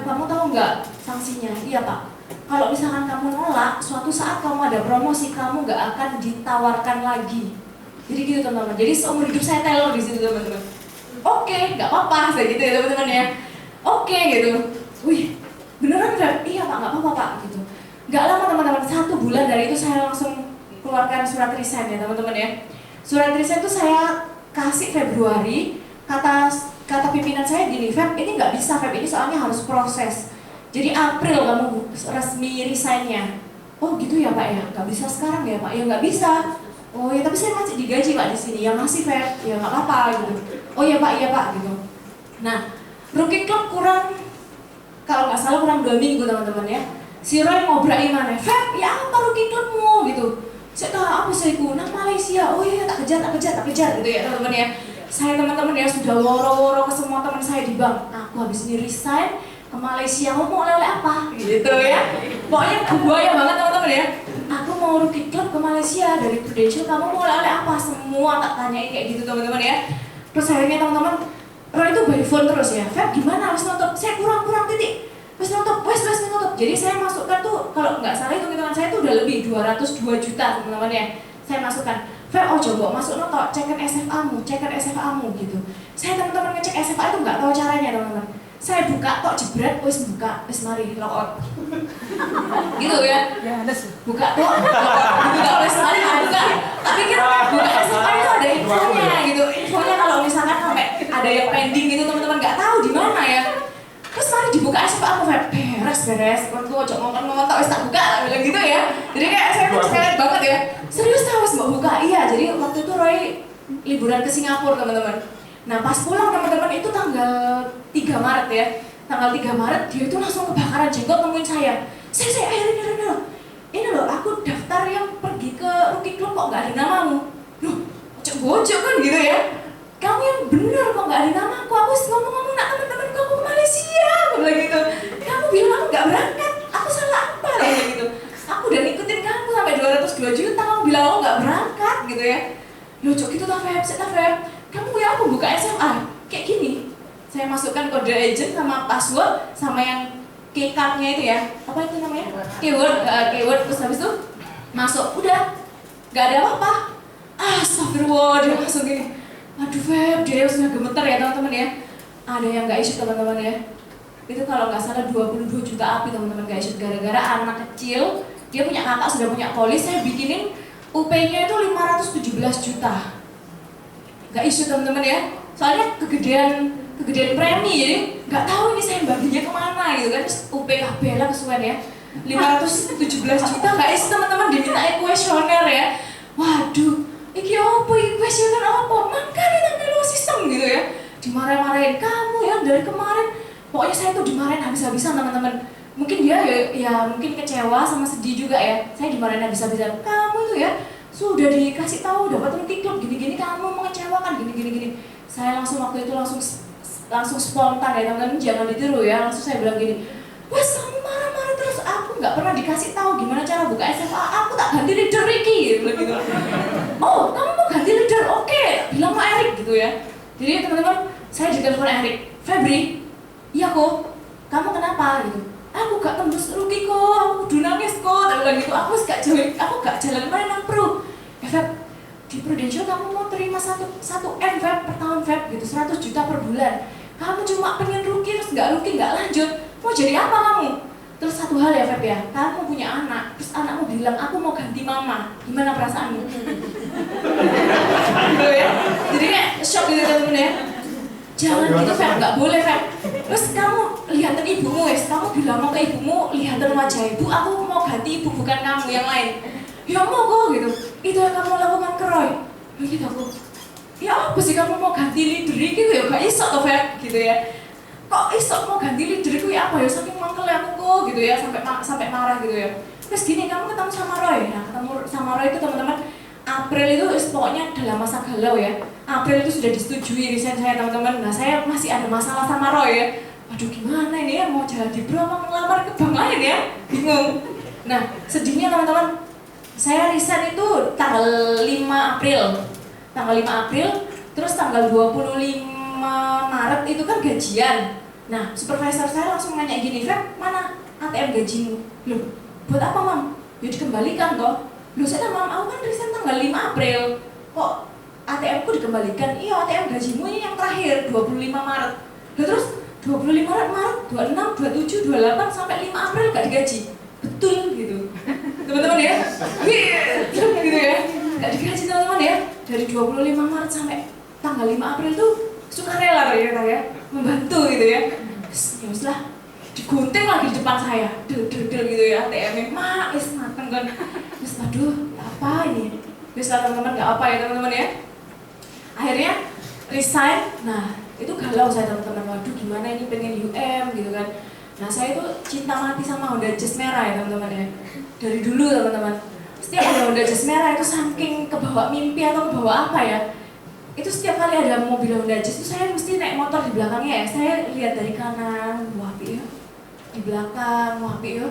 Feb, kamu tahu nggak sanksinya? Iya Pak. Kalau misalkan kamu nolak, suatu saat kamu ada promosi, kamu nggak akan ditawarkan lagi. Jadi gitu teman-teman. Jadi seumur hidup saya telur di situ teman-teman. Oke, nggak apa-apa, saya gitu ya teman-teman ya. Oke gitu. Wih, beneran Feb? Iya Pak, nggak apa-apa Pak gitu. Nggak lama teman-teman, 1 bulan dari itu saya langsung keluarkan surat resign ya teman-teman ya. Surat resign itu saya kasih Februari, kata pimpinan saya gini, Feb ini nggak bisa Feb, ini soalnya harus proses. Jadi April kamu resmi resignnya. Oh gitu ya Pak ya, nggak bisa sekarang ya Pak, ya nggak bisa. Oh ya tapi saya masih digaji Pak di sini, ya masih Feb, ya nggak apa-apa gitu. Oh iya Pak gitu. Nah, Rookie Club kurang, kalau nggak salah kurang 2 minggu teman-teman ya. Si Roy ngobrol mana, Feb ya apa Rookie Clubmu gitu. Saya tahu apa saya nang Malaysia, oh iya tak kejar gitu ya teman-teman ya. Saya teman-teman ya sudah woro-woro ke semua teman saya di bank. Aku habis ini resign ke Malaysia, mau oleh-oleh apa gitu ya. Pokoknya kebuaya banget teman-teman ya. Aku mau Rookie Club ke Malaysia dari Prudential, kamu mau oleh-oleh apa? Semua tak tanyain kayak gitu teman-teman ya. Terus akhirnya teman-teman, Roy itu by phone terus ya. Feb gimana harus nonton? Saya kurang titik. Wes nutup. Jadi saya masukkan tuh, kalau nggak salah hitung-hitungan saya tuh udah lebih 202 juta teman-teman ya. Saya masukkan, Feb coba masuk notok, cekin SFA-mu gitu. Saya teman-teman ngecek SFA itu nggak tahu caranya teman-teman. Saya buka tok jebret, wes mari log gitu ya. Ya ada sih. Buka tok, buka wes mari buka. Tapi kan buka SFA itu ada infonya gitu. Infonya kalau misalkan sampai ada yang pending gitu teman-teman nggak tahu di mana ya. Terus mari dibuka SFA aku Feb, beres, waktu ojo ngomong tak wis tak buka lah bilang gitu ya. Jadi kayak saya excited banget ya. Serius tak wis mbak buka? Iya, jadi waktu itu Roy liburan ke Singapura teman-teman. Nah pas pulang teman-teman itu tanggal 3 Maret ya. Tanggal 3 Maret dia itu langsung kebakaran jenggot nemuin saya. Saya ini loh aku daftar yang pergi ke Rookie Club kok nggak ada namamu. Loh, bocok kan gitu ya. Kamu yang bener kok nggak ada namaku, aku ngomong-ngomong nak teman-teman kamu ke Malaysia, aku bilang gitu. Kamu bilang aku nggak berangkat, aku salah apa kayak gitu. Aku udah ngikutin kamu sampai 202 juta, kamu bilang aku nggak berangkat gitu ya. Loh cok gitu tak Feb, kamu ya aku buka SMA kayak gini. Saya masukkan kode agent sama password sama yang key-card-nya itu ya, apa itu namanya? Keyword, terus habis itu masuk, udah nggak ada apa-apa. Astagfirullah, dia langsung gini. Aduh Feb, dia sudah gemeter ya teman-teman ya. Ada yang gak issue teman-teman ya. Itu kalau nggak salah 22 juta api teman-teman gak issue. Gara-gara anak kecil, dia punya kakak sudah punya polis, saya bikinin UP-nya itu 517 juta. Gak issue teman-teman ya. Soalnya kegedean premi, jadi nggak tahu ini saya baginya kemana gitu kan. Terus UP kabela kesuwen ya. 517 juta gak issue teman-teman, dimintain kuesioner ya. Waduh. Iki apa, iki kuesioner apa? Makanya sampai lo sistem gitu ya. Dimarah-marahin kamu ya dari kemarin. Pokoknya saya tuh dimarahin habis-habisan teman-teman. Mungkin dia ya mungkin kecewa sama sedih juga ya. Saya dimarahin habis-habisan. Kamu itu ya sudah dikasih tahu dapat Rookie Club gini-gini, kamu mengecewakan gini. Saya langsung waktu itu langsung spontan ya teman-teman, jangan ditiru ya. Langsung saya bilang gini, wes kamu marah-marah terus, aku nggak pernah dikasih tahu gimana cara buka SMA, aku tak ganti leader Ricky gitu. Oh, kamu mau ganti leader? Oke, bilang sama Erik gitu ya. Jadi teman-teman, saya ditelepon Erik, Febri, iya kok, kamu kenapa gitu? Aku gak tembus Rookie kok, aku udah nangis kok, dia bilang gitu. Aku gak jalan main nang pro. Ya Feb, di Prudential kamu mau terima 1 M Feb per tahun Feb gitu, 100 juta per bulan. Kamu cuma pengen Rookie terus gak lanjut, mau jadi apa kamu? Terus satu hal ya Feb ya, kamu punya anak, terus anakmu bilang aku mau ganti mama, gimana perasaanmu? Gitu ya, jadi kayak shock gitu temen-temen ya. Jangan gitu Feb, nggak boleh Feb. Terus kamu lihatin ibumu wes, kamu bilang mau ke ibumu, lihatin wajah ibu, aku mau ganti ibu bukan kamu yang lain. Ya mau kok gitu, itu yang kamu lakukan ke Roy. Gitu aku, ya apa sih kamu mau ganti leader gitu ya, gak iso toh Feb, gitu ya. Kok iso mau ganti leader itu ya apa ya, saking mangkel aku kok gitu ya, sampai marah gitu ya. Terus gini, kamu ketemu sama Roy, nah ketemu sama Roy itu teman-teman, April itu pokoknya dalam masa galau ya. April itu sudah disetujui resign saya teman-teman. Nah saya masih ada masalah sama Roy ya. Waduh gimana ini ya, mau jalan di pro apa ngelamar ke bank lain ya, bingung. Nah sedihnya teman-teman, saya resign itu tanggal 5 April. Tanggal 5 April, terus tanggal 25 Maret itu kan gajian. Nah, supervisor saya langsung nanya gini, Feb, mana ATM gajimu? Loh, buat apa Mam? Ya dikembalikan toh. Loh saya Mam, aku kan resign tanggal 5 April. Kok ATM ku dikembalikan? Iya, ATM gajimu ini yang terakhir, 25 Maret. Loh terus 25 Maret, 26, 27, 28 sampai 5 April gak digaji. Betul gitu. Teman-teman ya. Gitu ya. Gak digaji teman-teman ya. Dari 25 Maret sampai tanggal 5 April tuh sukarela ternyata ya. Membantu gitu ya. Terus lah digunting lagi di depan saya. Del gitu ya. ATM-nya mateng kan. Terus aduh, apa ini? Terus lah teman-teman gak apa ya teman-teman ya. Akhirnya resign. Nah, itu galau saya teman-teman, waduh gimana ini pengen UM gitu kan. Nah saya itu cinta mati sama Honda Jazz merah ya teman-teman ya. Dari dulu teman-teman, setiap ada Honda Jazz merah itu saking kebawa mimpi atau kebawa apa ya, itu setiap kali ada mobil Honda Jazz itu saya mesti naik motor di belakangnya ya. Saya lihat dari kanan, wah ya, di belakang, wah ya,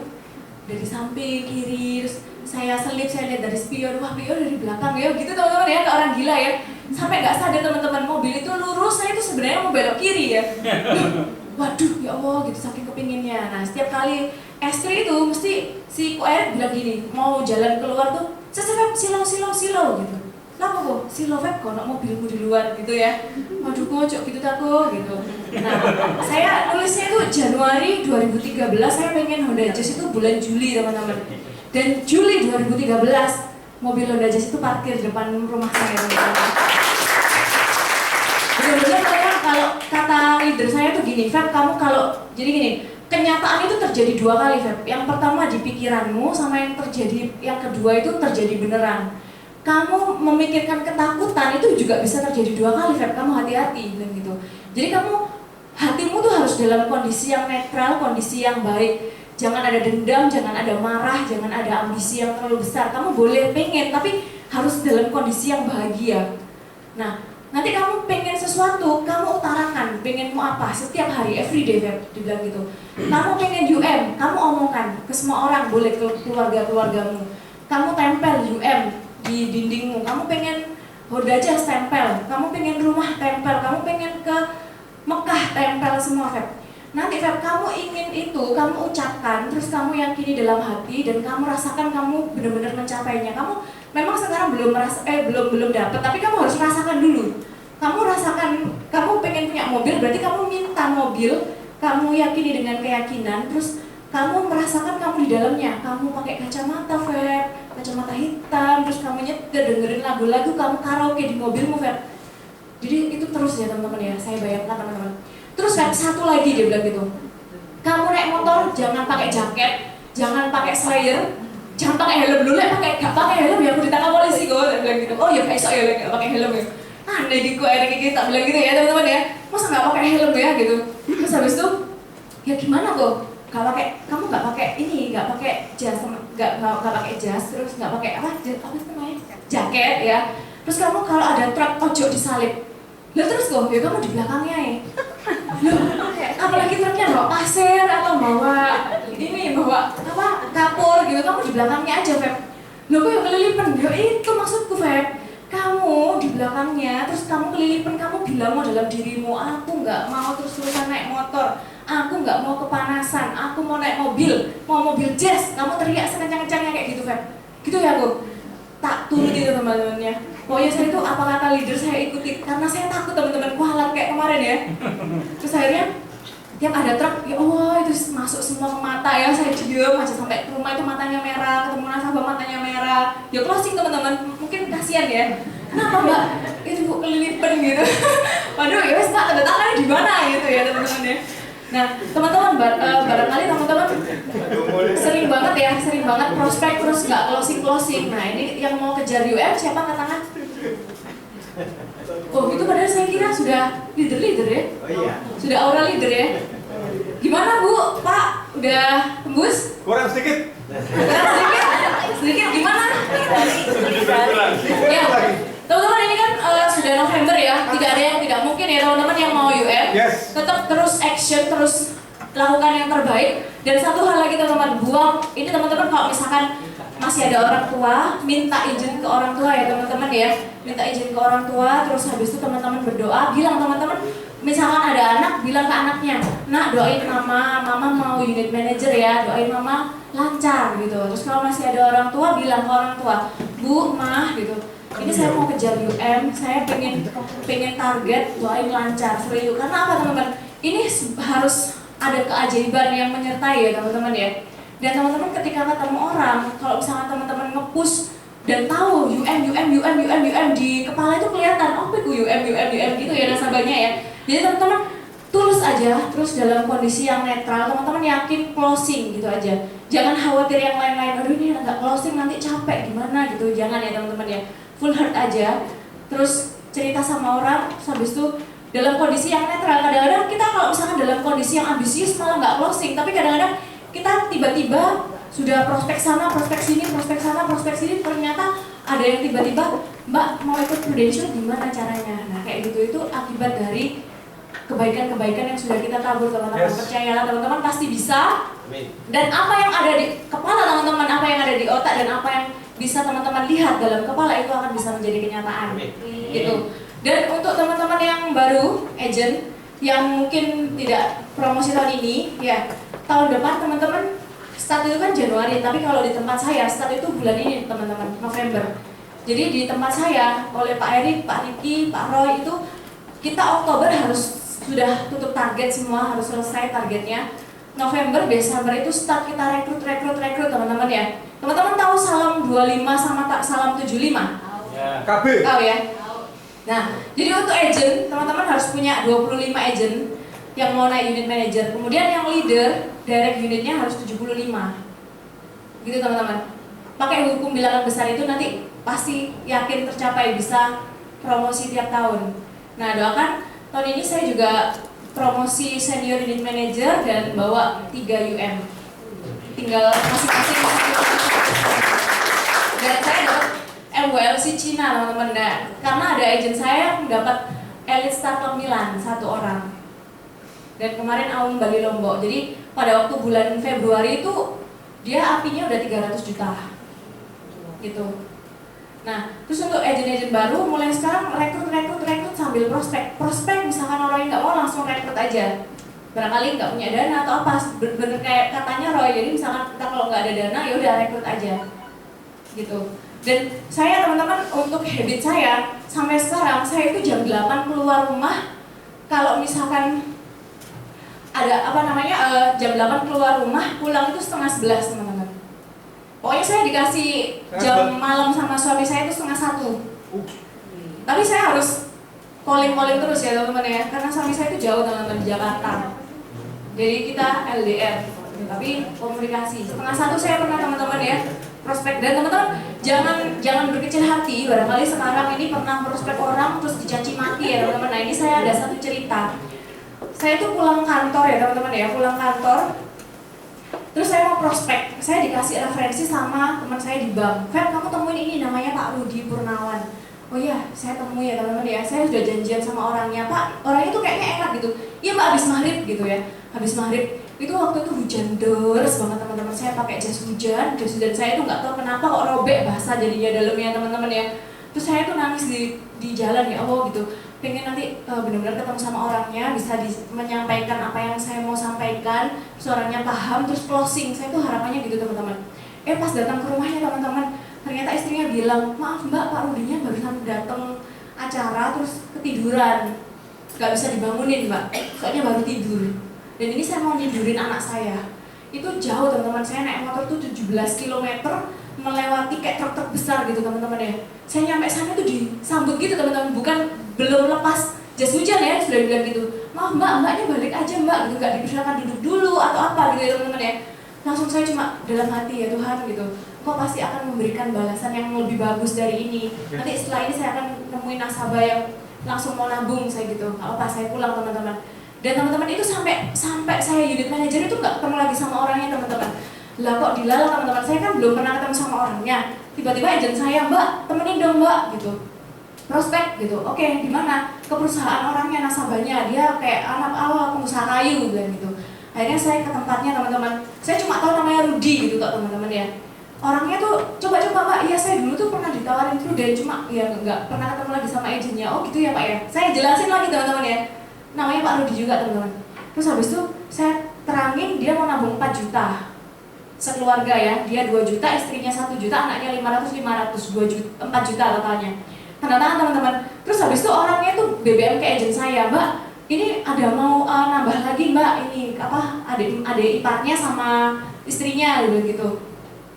dari samping kiri, terus saya selip, saya lihat dari spion, wah ya dari belakang ya, gitu teman-teman ya, kayak orang gila ya. Sampai nggak sadar teman-teman, mobil itu lurus, saya itu sebenarnya mau belok kiri ya. Waduh ya Allah gitu saking kepinginnya. Nah setiap kali S3 itu mesti si QR bilang gini, mau jalan keluar tuh silau gitu. Kenapa kok? Silo Feb kok nak mobilmu di luar gitu ya. Waduh kocok gitu tako gitu. Nah saya nulisnya itu Januari 2013, saya pengen Honda Jazz itu bulan Juli teman-teman. Dan Juli 2013 mobil Honda Jazz itu parkir di depan rumah saya teman-teman. Benar-benar kalau kata leader saya tuh gini, Feb kamu kalau jadi gini, kenyataan itu terjadi 2 kali Feb. Yang pertama di pikiranmu, sama yang kedua itu terjadi beneran. Kamu memikirkan ketakutan itu juga bisa terjadi 2 kali Feb. Kamu hati-hati dan gitu. Jadi kamu hatimu tuh harus dalam kondisi yang netral, kondisi yang baik. Jangan ada dendam, jangan ada marah, jangan ada ambisi yang terlalu besar. Kamu boleh pengen, tapi harus dalam kondisi yang bahagia. Nah, nanti kamu pengen sesuatu, kamu utarakan, pengenmu apa setiap hari, everyday, dibilang gitu. Kamu pengen UM, kamu omongkan ke semua orang, boleh ke keluarga-keluargamu. Kamu tempel UM di dindingmu, kamu pengen Honda Jazz tempel, kamu pengen rumah tempel, kamu pengen ke Mekah tempel semua, Feb. Nanti Feb, kamu ingin itu, kamu ucapkan, terus kamu yakini dalam hati, dan kamu rasakan kamu benar-benar mencapainya. Kamu memang sekarang belum dapat, tapi kamu harus rasakan dulu. Kamu rasakan, kamu pengen punya mobil, berarti kamu minta mobil, kamu yakini dengan keyakinan, terus kamu merasakan kamu di dalamnya. Kamu pakai kacamata, Feb, kacamata hitam, terus kamu nyetir, dengerin lagu-lagu, kamu karaoke di mobilmu, Feb. Jadi itu terus ya teman-teman ya, saya bayangkan teman-teman. Terus Feb, satu lagi dia bilang gitu, kamu naik motor jangan pakai jaket, jangan pakai slayer, jangan pakai helm dulu, gak pakai helm ya aku ditangkap polisi kok, dia bilang gitu. Oh ya kayak sok ya gak pakai helm ya. Aneh gitu, akhirnya kita bilang gitu ya teman-teman ya, masa gak pakai helm ya gitu. Terus habis itu, ya gimana kok? Kamu gak pakai ini, gak pakai jas, gak pakai jas, terus gak pakai apa namanya? Jaket ya. Terus kamu kalau ada truk ojok disalip, lah terus kok, ya kamu di belakangnya ya. Loh, apalagi truknya bawa pasir atau bawa apa kapur gitu, kamu di belakangnya aja, Feb. Loh kok yang kelilipan? Ya itu maksudku, Feb. Kamu di belakangnya, terus kamu kelilipan, kamu bilang mau dalam dirimu, aku nggak mau terus-terusan naik motor, aku nggak mau kepanasan, aku mau naik mobil jazz, kamu teriak sekencang-kencangnya kayak gitu, Feb. Gitu ya, aku tak turuti teman-temannya. Pokoknya saya itu apa kata leader saya ikuti, karena saya takut teman-teman kualat kayak kemarin ya. Terus akhirnya tiap ada truk, ya Allah itu masuk semua ke mata ya, saya diem aja sampai ke rumah itu matanya merah, ketemu nasabah matanya merah. Ya closing teman-teman, mungkin kasihan ya. Kenapa Mbak? Itu Bu kelilipan gitu. Waduh ya wes Mbak, tanda tangannya di mana gitu ya teman-teman ya. Nah teman-teman, barangkali teman-teman sering banget prospek terus nggak closing. Nah ini yang mau kejar UM siapa angkat tangan? Oh gitu, padahal saya kira sudah leader ya. Oh iya. Sudah aura leader ya. Gimana Bu, Pak? Udah tembus? Kurang sedikit. Sedikit gimana? Ya, teman-teman ini kan sudah November ya. Tidak ada yang tidak mungkin ya teman-teman yang mau UM. Yes. Tetap terus action, terus lakukan yang terbaik. Dan satu hal lagi teman-teman, buang ini teman-teman kalau misalkan masih ada orang tua, minta izin ke orang tua ya teman-teman ya. Minta izin ke orang tua, terus habis itu teman-teman berdoa, bilang teman-teman, misalkan ada anak bilang ke anaknya, nak doain mama mau unit manager ya, doain mama lancar gitu. Terus kalau masih ada orang tua bilang ke orang tua, bu, mah gitu, ini saya mau kejar UM, saya pengen target, doain lancar, serius. Karena apa teman-teman? Ini harus ada keajaiban yang menyertai ya teman-teman ya. Dan teman-teman ketika ketemu orang, kalau misalnya teman-teman nge-push dan tahu UM di kepala itu kelihatan, oh itu UM gitu ya nasabahnya ya. Jadi teman-teman tulus aja, terus dalam kondisi yang netral, teman-teman yakin closing gitu aja. Jangan khawatir yang lain-lain, aduh ini nggak closing nanti capek gimana gitu, jangan ya teman-teman ya. Full heart aja, terus cerita sama orang, habis itu dalam kondisi yang netral. Kadang-kadang kita kalau misalkan dalam kondisi yang ambisius malah nggak closing, tapi kadang-kadang kita tiba-tiba sudah prospek sana, prospek sini, ternyata ada yang tiba-tiba, Mbak mau ikut Prudential gimana caranya? Nah kayak gitu, itu akibat dari kebaikan-kebaikan yang sudah kita tabur teman-teman. Yes. Percayalah teman-teman pasti bisa. Dan apa yang ada di kepala teman-teman, apa yang ada di otak dan apa yang bisa teman-teman lihat dalam kepala itu akan bisa menjadi kenyataan. Gitu. Dan untuk teman-teman yang baru, agent yang mungkin tidak promosi tahun ini, ya tahun depan teman-teman start itu kan Januari, tapi kalau di tempat saya start itu bulan ini teman-teman, November. Jadi di tempat saya oleh Pak Erik, Pak Riki, Pak Roy itu kita Oktober harus sudah tutup target semua, harus selesai targetnya. November, Desember itu start kita rekrut teman-teman ya. Teman-teman tahu salam 25 sama salam 75? KB. Tahu ya? Nah, jadi untuk agent, teman-teman harus punya 25 agent yang mau naik unit manager. Kemudian yang leader, direct unitnya harus 75. Gitu teman-teman. Pakai hukum bilangan besar itu nanti pasti yakin tercapai, bisa promosi tiap tahun. Nah, doakan tahun ini saya juga promosi senior unit manager dan bawa 3 UM. Tinggal masing-masing. Dan saya dapat MWLC Cina teman-teman. Nah, karena ada agent saya yang dapat Elite Startup Milan 1 orang. Dan kemarin Aum Bali Lombok. Jadi pada waktu bulan Februari itu dia apinya udah 300 juta. Gitu. Nah, terus untuk agent-agent baru mulai sekarang rekrut sambil prospek misalkan orang yang nggak mau langsung rekrut aja, barangkali nggak punya dana atau apa, bener kayak katanya Roy, jadi misalkan kita kalau nggak ada dana ya udah rekrut aja gitu. Dan saya teman-teman untuk habit saya sampai sekarang saya itu jam 8 keluar rumah. Kalau misalkan ada jam 8 keluar rumah, pulang itu setengah 11 teman-teman. Pokoknya saya dikasih jam malam sama suami saya itu setengah 1. Tapi saya harus calling terus ya teman-teman ya, karena suami saya itu jauh teman-teman di Jakarta. Jadi kita LDR, tapi komunikasi. Setengah 1 saya pernah teman-teman ya prospek. Dan teman-teman jangan berkecil hati. Barangkali sekarang ini pernah prospek orang terus dicaci maki ya teman-teman. Nah ini saya ada satu cerita. Saya tuh pulang kantor ya teman-teman ya, pulang kantor. Terus saya mau prospek, saya dikasih referensi sama teman saya di bank. Feb, kamu temuin ini namanya Pak Rudi Purnawan. Oh iya, saya temui ya teman-teman ya. Saya sudah janjian sama orangnya, Pak. Orangnya tuh kayaknya enak gitu. Iya Mbak, habis maghrib gitu ya. Habis maghrib itu waktu itu hujan deres banget teman-teman. Saya pakai jas hujan saya itu nggak tahu kenapa kok robek basah jadinya dalamnya teman-teman ya. Terus saya tuh nangis di jalan ya Allah gitu. Pengen nanti benar-benar ketemu sama orangnya, bisa menyampaikan apa yang saya mau sampaikan, terus orangnya paham, terus closing. Saya tuh harapannya gitu teman-teman. Pas datang ke rumahnya teman-teman, ternyata istrinya bilang, maaf Mbak, Pak Rudinya barusan datang acara terus ketiduran, nggak bisa dibangunin Mbak, soalnya baru tidur. Dan ini saya mau tidurin anak saya. Itu jauh teman-teman, saya naik motor tuh 17 km melewati kayak truk-truk besar gitu teman-teman ya. Saya nyampe sana tuh disambut gitu teman-teman, belum lepas jas hujan ya, sudah bilang gitu, maaf mbaknya balik aja mbak, gitu, nggak dipersilakan duduk dulu atau apa gitu ya teman-teman ya. Langsung saya cuma dalam hati ya Tuhan gitu, kok pasti akan memberikan balasan yang lebih bagus dari ini. Nanti setelah ini saya akan nemuin nasabah yang langsung mau nabung saya gitu, apa saya pulang teman-teman. Dan teman-teman itu sampai saya unit manager itu nggak ketemu lagi sama orangnya teman-teman. Lah kok dilala teman-teman, saya kan belum pernah ketemu sama orangnya. Tiba-tiba agent saya, Mbak, temenin dong Mbak gitu. Prospek gitu. Oke, di mana? Ke perusahaan orangnya, nasabahnya. Dia kayak anak awal pengusaha kayu gitu. Akhirnya saya ke tempatnya teman-teman. Saya cuma tahu namanya Rudi gitu kok teman-teman ya. Orangnya tuh coba-coba Mbak, iya saya dulu tuh pernah ditawarin Prudent, cuma ya nggak pernah ketemu lagi sama agennya. Oh gitu ya Pak ya. Saya jelasin lagi teman-teman ya. namanya Pak Rudi juga teman-teman. Terus habis itu saya terangin dia mau nabung 4 juta sekeluarga ya, dia 2 juta, istrinya 1 juta, anaknya 500, 2 juta, 4 juta totalnya. Tanda tangan teman-teman. Terus habis itu orangnya tuh BBM ke agent saya, Mbak, ini ada mau nambah lagi Mbak, ini apa adik iparnya sama istrinya gitu.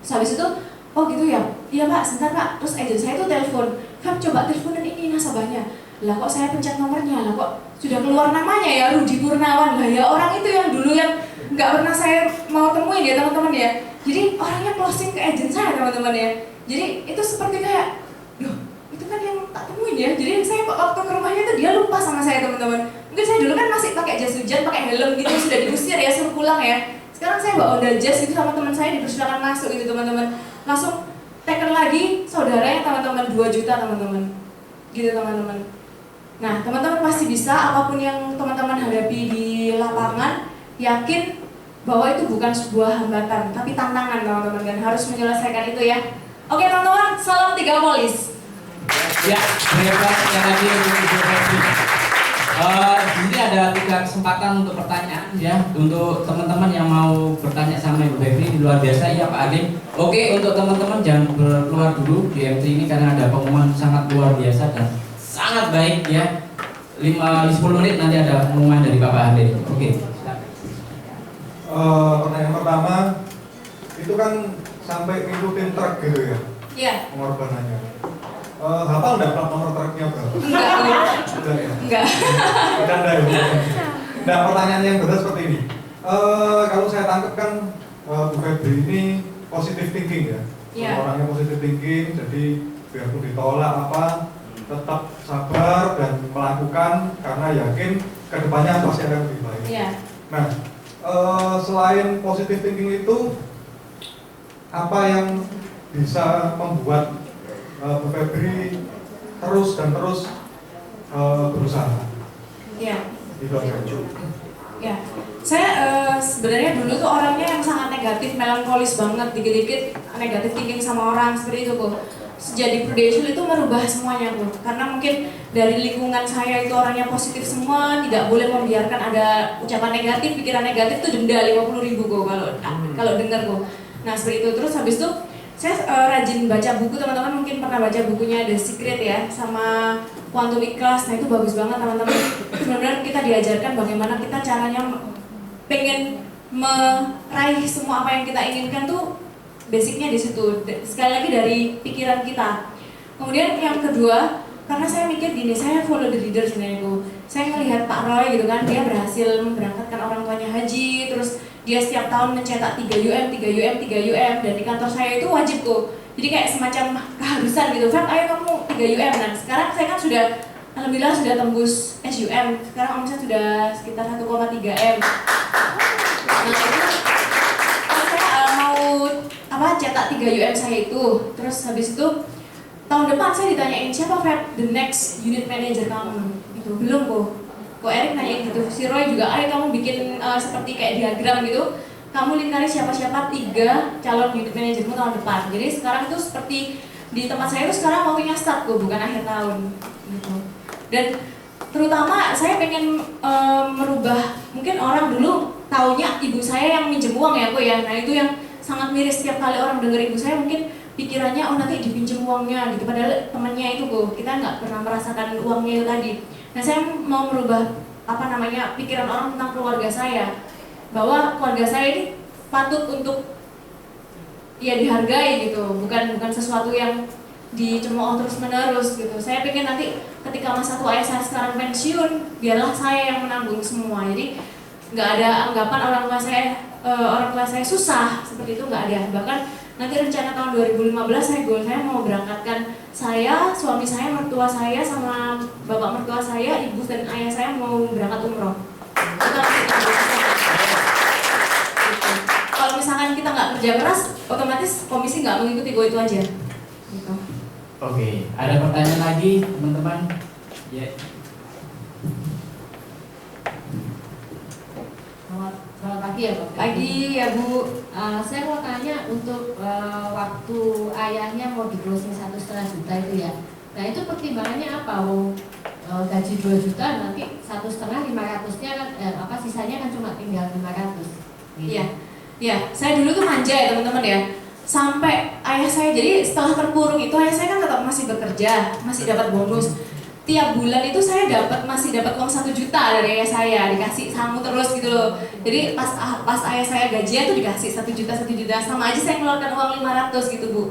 Terus habis itu, oh gitu ya, iya Pak, sebentar Pak. Terus agent saya tuh telepon, Feb coba teleponin ini nasabahnya. Lah kok saya pencet nomornya, lah kok sudah keluar namanya ya, Rudi Purnawan. Lah ya orang itu yang dulu yang nggak pernah saya mau temuin ya teman-teman ya. Jadi orangnya closing ke agent saya teman-teman ya. Jadi itu seperti kayak, duh itu kan yang tak temuin ya. Jadi saya waktu ke rumahnya itu dia lupa sama saya teman-teman. Mungkin saya dulu kan masih pakai jas hujan, pakai helm gitu, sudah diusir ya, suruh pulang ya. Sekarang saya bawa Honda Jazz itu sama teman saya dipersilakan masuk gitu teman-teman. Langsung taken lagi saudaranya teman-teman 2 juta teman-teman. Gitu teman-teman. Nah teman-teman pasti bisa, apapun yang teman-teman hadapi di lapangan, yakin bahwa itu bukan sebuah hambatan, tapi tantangan teman-teman, dan harus menyelesaikan itu ya. Oke teman-teman, salam 3 polis. Ya, terima kasih yang tadi untuk Ibu Febri. Di sini ada 3 kesempatan untuk pertanyaan ya, untuk teman-teman yang mau bertanya sama Ibu Febri, luar biasa ya Pak Adim. Oke, untuk teman-teman jangan keluar dulu di MT ini karena ada pengumuman sangat luar biasa dan sangat baik ya. 10 menit nanti ada pengumuman dari Bapak Adim. Oke. Pertanyaan pertama, itu kan sampai ngikutin truk gitu ya? Iya. Pengorbanannya. Hafal nggak plat nomor truknya berapa? Enggak. Ya? Enggak. Bercanda ya. Nah pertanyaan yang benar seperti ini. Kalau saya tangkap kan Bu Febri ini positive thinking ya? Iya. Orangnya positive thinking, jadi biarpun ditolak apa, tetap sabar dan melakukan karena yakin kedepannya pasti akan lebih baik. Iya. Nah, selain positive thinking itu, apa yang bisa membuat Bu Febri terus dan terus berusaha? Iya. Itu aja. Ya, saya sebenarnya dulu tuh orangnya yang sangat negatif, melankolis banget, dikit-dikit negatif thinking sama orang seperti itu kok. Jadi Prudential itu merubah semuanya tuh, karena mungkin dari lingkungan saya itu orangnya positif semua, tidak boleh membiarkan ada ucapan negatif, pikiran negatif tuh denda 50.000 kok kalau dengar kok. Nah seperti itu. Terus habis itu saya rajin baca buku, teman-teman mungkin pernah baca bukunya The Secret ya, sama Quantum Ikhlas. Nah itu bagus banget teman-teman. Benar-benar kita diajarkan bagaimana kita caranya pengen meraih semua apa yang kita inginkan tuh, basicnya di situ. Sekali lagi dari pikiran kita. Kemudian yang kedua, karena saya mikir gini, saya follow the leader sebenarnya Bu. Saya ngelihat Pak Roy gitu kan, dia berhasil memberangkatkan orang tuanya haji, terus dia setiap tahun mencetak 3 UM, 3 UM, 3 UM, dan di kantor saya itu wajib kok. Jadi kayak semacam keharusan gitu, Feb ayo kamu 3 UM. Nah sekarang saya kan sudah, alhamdulillah sudah tembus SUM, sekarang omset sudah sekitar 1,3 M. Nah itu saya mau cetak 3 UM saya itu, terus habis itu tahun depan saya ditanyain siapa Feb the next unit manager kamu, itu belum kok Erik nanyain gitu, si Roy juga, ayo kamu bikin seperti kayak diagram gitu, kamu lingkari siapa-siapa 3 calon unit manajermu tahun depan. Jadi sekarang itu seperti di tempat saya itu sekarang waktunya start bukan akhir tahun gitu. Dan terutama saya pengen merubah, mungkin orang dulu taunya ibu saya yang minjem uang ya ya, nah itu yang sangat miris. Setiap kali orang dengar ibu saya mungkin pikirannya oh nanti dipinjam uangnya gitu, padahal temannya itu kita nggak pernah merasakan uangnya itu tadi. Nah saya mau merubah pikiran orang tentang keluarga saya, bahwa keluarga saya ini patut untuk ya dihargai gitu, bukan sesuatu yang dicemooh terus menerus gitu. Saya pikir nanti ketika masa tua saya sekarang pensiun, biarlah saya yang menanggung semua. Jadi nggak ada anggapan orang tua saya susah seperti itu, nggak ada. Bahkan nanti rencana tahun 2015 saya mau berangkatkan saya, suami saya, mertua saya, sama bapak mertua saya, ibu dan ayah saya mau berangkat umroh. Kalau misalkan kita nggak kerja keras, otomatis komisi nggak mengikuti itu aja. Gitu. Oke, ada pertanyaan lagi teman-teman? Ya. Selamat pagi ya Pak. Pagi ya Bu. Saya mau tanya untuk waktu ayahnya mau di closing 1,5 juta itu ya. Nah itu pertimbangannya apa? gaji 2 juta nanti 1,5 500-nya kan sisanya kan cuma tinggal 500. Gitu. Iya. Ya, saya dulu tuh manja ya teman-teman ya. Sampai ayah saya, jadi setelah terpuruk itu ayah saya kan tetap masih bekerja, masih dapat bonus. Tiap bulan itu saya masih dapat uang 1 juta dari ayah saya, dikasih sangu terus gitu loh. Jadi pas ayah saya gajian tuh dikasih 1 juta, sama aja saya keluarkan uang 500 gitu Bu.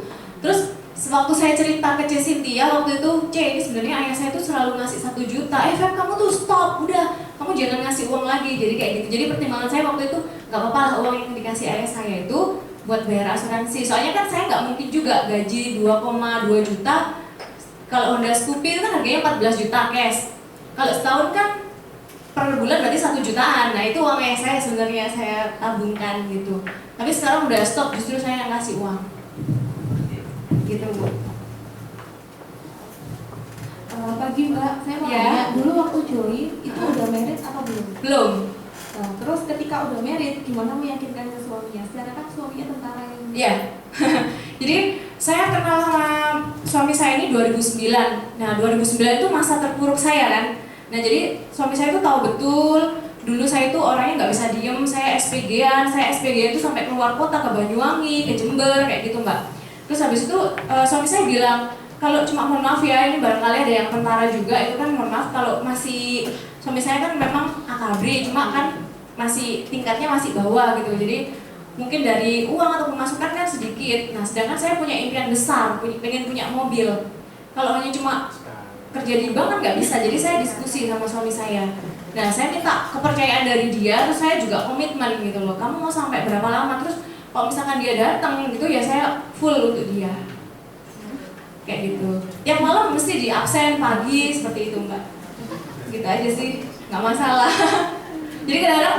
Terus sewaktu saya cerita ke C Cynthia waktu itu, ini sebenarnya ayah saya tuh selalu ngasih 1 juta. Feb, kamu tuh stop, udah kamu jangan ngasih uang lagi. Jadi kayak gitu. Jadi pertimbangan saya waktu itu nggak apa-apa lah uang yang dikasih ayah saya itu buat bayar asuransi. Soalnya kan saya nggak mungkin juga gaji 2,2 juta. Kalau Honda Scoopy itu kan harganya 14 juta cash. Kalau setahun kan per bulan berarti 1 jutaan. Nah itu uang ayah saya sebenarnya saya tabungkan gitu. Tapi sekarang udah stop, justru saya yang ngasih uang. Gitu Bu. Pagi Mbak, saya mau tanya, dulu waktu join itu udah married atau belum? Belum. Nah, terus ketika udah married, gimana meyakinkan ke suaminya? Secara kan suaminya tentara yang... Iya. Jadi saya kenal sama suami saya ini 2009. Nah 2009 itu masa terpuruk saya kan. Nah jadi suami saya itu tahu betul. Dulu saya itu orangnya nggak bisa diem. Saya SPG-an itu sampai keluar kota ke Banyuwangi, ke Jember kayak gitu Mbak. Terus habis itu suami saya bilang, kalau cuma mohon maaf ya, ini barangkali ada yang tentara juga, itu kan mohon maaf kalau masih, suami saya kan memang akabri, cuma kan masih tingkatnya masih bawah gitu. Jadi mungkin dari uang atau pemasukan kan sedikit. Nah sedangkan saya punya impian besar, pengen punya mobil. Kalau hanya cuma kerja di bank kan nggak bisa. Jadi saya diskusi sama suami saya. Nah saya minta kepercayaan dari dia, terus saya juga komitmen gitu loh. Kamu mau sampai berapa lama? Terus kalau misalkan dia datang gitu ya saya full untuk dia. Kayak gitu. Yang malam mesti di absen pagi seperti itu Mbak. Gitu aja sih, nggak masalah. Jadi kadang-kadang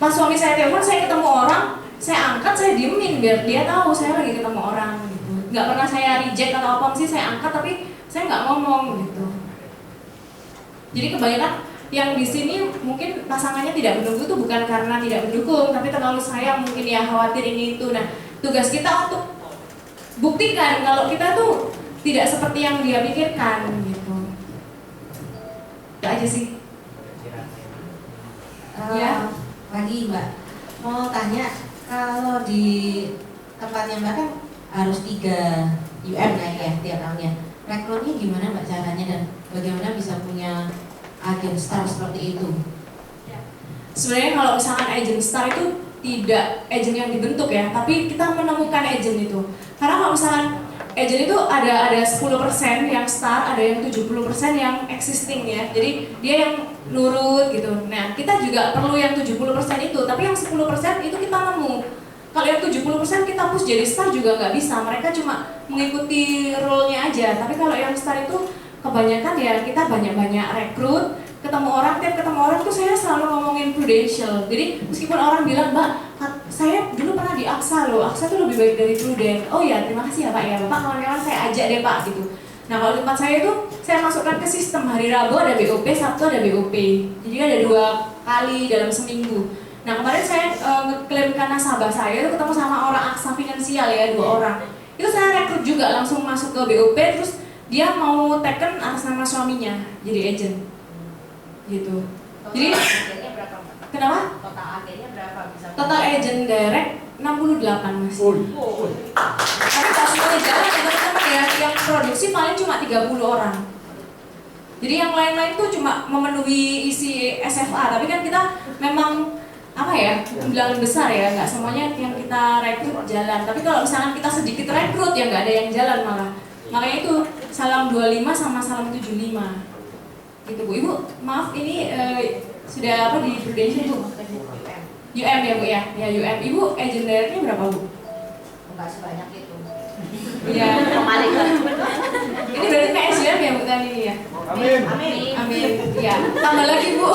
pas suami saya telepon, saya ketemu orang, saya angkat, saya diemin biar dia tahu saya lagi ketemu orang gitu. Nggak pernah saya reject atau apa sih, saya angkat tapi saya nggak ngomong gitu. Jadi kebanyakan yang di sini mungkin pasangannya tidak mendukung itu bukan karena tidak mendukung, tapi terlalu sayang mungkin ya, khawatir ini itu. Nah tugas kita untuk buktikan kalau kita tuh tidak seperti yang dia pikirkan gitu. Itu aja sih. Ya. Pagi Mbak, mau tanya, kalau di tempatnya Mbak kan harus 3 UM naik ya tiap tahunnya. Rekrutnya gimana Mbak caranya dan bagaimana bisa punya agen star seperti itu? Sebenarnya kalau misalkan agent star itu tidak agent yang dibentuk ya, tapi kita menemukan agent itu. Karena kalau misalkan agent itu ada 10% yang star, ada yang 70% yang existing ya. Jadi dia yang nurut gitu. Nah, kita juga perlu yang 70% itu, tapi yang 10% itu kita nemu. Kalau yang 70% kita push jadi star juga nggak bisa. Mereka cuma mengikuti role-nya aja. Tapi kalau yang star itu kebanyakan ya kita banyak-banyak rekrut, ketemu orang, tiap ketemu orang tuh saya selalu ngomongin Prudential. Jadi meskipun orang bilang, Mbak, saya dulu pernah di AXA loh, AXA tuh lebih baik dari Prudent. Oh ya, terima kasih ya Pak ya, Bapak kawan-kawan saya ajak deh Pak gitu. Nah kalau tempat saya tuh, saya masukkan ke sistem hari Rabu ada BOP, Sabtu ada BOP. Jadi ada 2 kali dalam seminggu. Nah kemarin saya ngeklaimkan nasabah saya tuh ketemu sama orang AXA Finansial ya, 2 orang. Itu saya rekrut juga langsung masuk ke BOP, terus dia mau teken atas nama suaminya jadi agent. Gitu. Jadi agennya berapa? kenapa? Total agennya berapa bisa? Total agent direct 68 Mas. Tapi pas semuanya jalan ya teman-teman ya, yang produksi paling cuma 30 orang. Jadi yang lain-lain tuh cuma memenuhi isi SFA, tapi kan kita memang apa ya, undangan besar ya, nggak semuanya yang kita rekrut jalan. Tapi kalau misalkan kita sedikit rekrut ya nggak ada yang jalan malah. Makanya itu salam 25 sama salam 75. Gitu Bu. Ibu, maaf ini sudah apa di Prudential Bu? UM ya Bu ya? Ya UM. Ibu agent directnya berapa Bu? Enggak sebanyak itu. Iya. Kemarin Ini berarti PSUM ya Bu tadi ya? Amin. Amin. Ya. Tambah lagi Bu.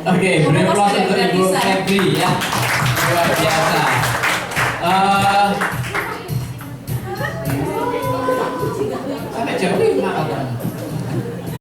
Oke, beri aplaus untuk Ibu Febri ya. Luar biasa.